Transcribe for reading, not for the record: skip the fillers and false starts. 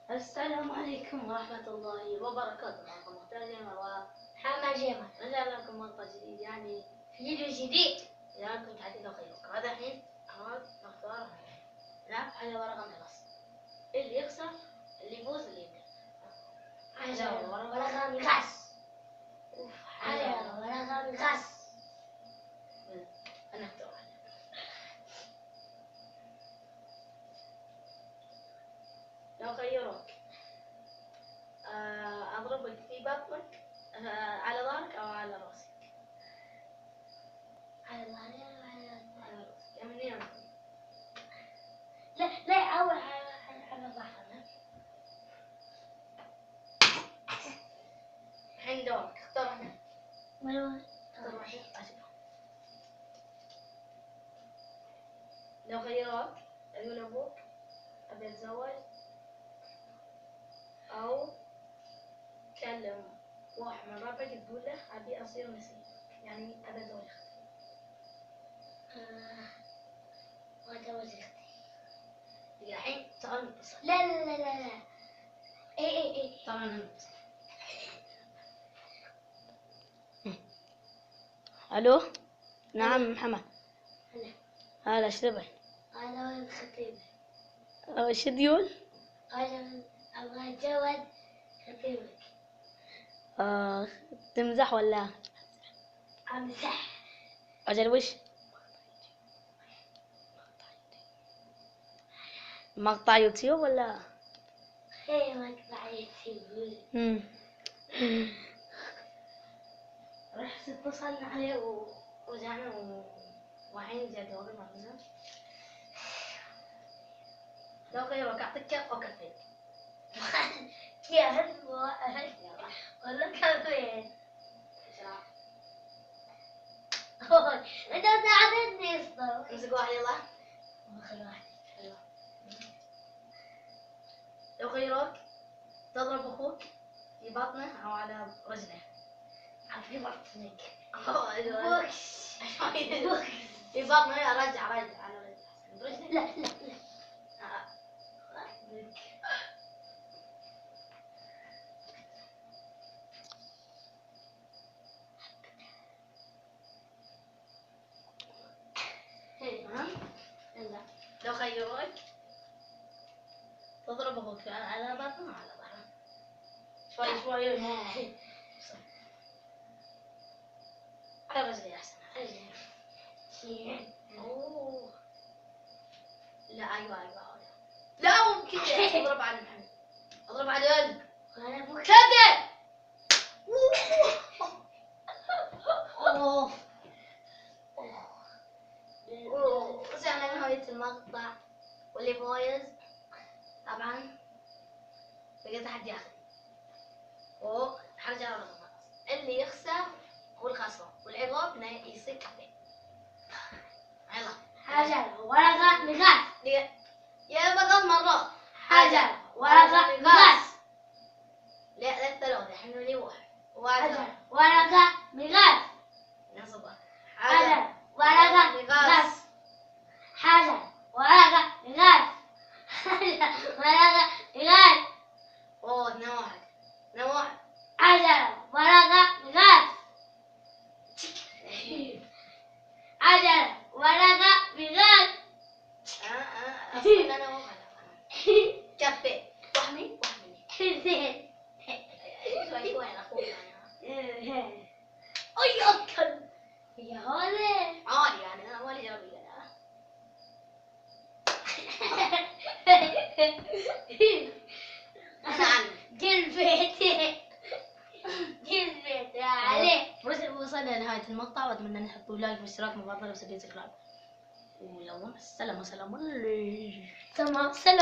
السلام عليكم ورحمة الله وبركاته. معكم مختار جيمر وحمد جيمر. رجع لكم مقطع جديد، يعني فيديو جديد. لكم تحديد خيركم. هذا الحين نختار نلعب على ورقة من الغص. اللي يخسر اللي يفوز اللي يبدأ. على ورقة من غص. على ورقة من غص. أنا أختار. لو خيروك أضربك في بطنك على ظهرك أو على راسك؟ على ظهري على راسك. يعني لا أول على ظهرنا. الحين دورك، اختار واحدة. اختار واحدة. لو خيروك يقول أبوك أبي أتزوج، أو تكلم واحد من ربعك تقول له أبي أصير مسيح، يعني أبي أتزوج أختي. وأتزوج أختي. الحين تعال نتصل. لا. إيه. طبعا نتصل. ألو، نعم محمد. هلا ايش تبغي؟ أنا ولد خطيبي. ايش تقول؟ أنا أبغى أتزوج خطيبك. تمزح ولا؟ أمزح. أجل وش؟ مقطع يوتيوب ولا؟ إيه مقطع يوتيوب. رحت اتصلنا عليه ورجعنا وحين جاء دوري ما نزل. لو خيرك أعطيك كف أو كفين؟ كيف ولا كفين؟ انت ساعدتني اصلا. امسك واحد يلا. لو خيرك تضرب أخوك في بطنه أو على رجله؟ في بطنك. في بطنه. رجع على رجله. لا. لو خيروك تضرب أخوك على بطنه وعلى ظهره؟ شوي على رجلي أحسن. أوه لا أيوة لا ممكن. أضرب على محمد، أضرب على القلب. انا ابوك. كذا. وصلنا لنهاية المقطع، واللي فايز طبعا بقى تحدي آخر وحرجة على الغلط. اللي يخسر هو الخسران، والعقاب انه يصير كفين. يلا حجر ورقة مغاز. يا بطل مرات. حجر ورقة مغاز. لا الثلاثة الحين لي واحد. حجر ورقة مغاز. نصبر. حجر ورقة مغاز. حجر ورقة مغاز. حجر ورقة مغاز. اوه 2-1. حجر ورقة مغاز. حجر ورقة مغاز. أصلا أنا واحد. كفي وحمي. زين. شوي أنا أخوي أنا. أي أكل يا هذا. عادي يعني أنا مالي جربي أنا. أنا عنك. جلبيتي عليه. وصلنا لنهاية المقطع، وأتمنى أن تحطوا لايك واشتراك مفضل وسبسكرايب. ويلا سلام. تمام. سلام.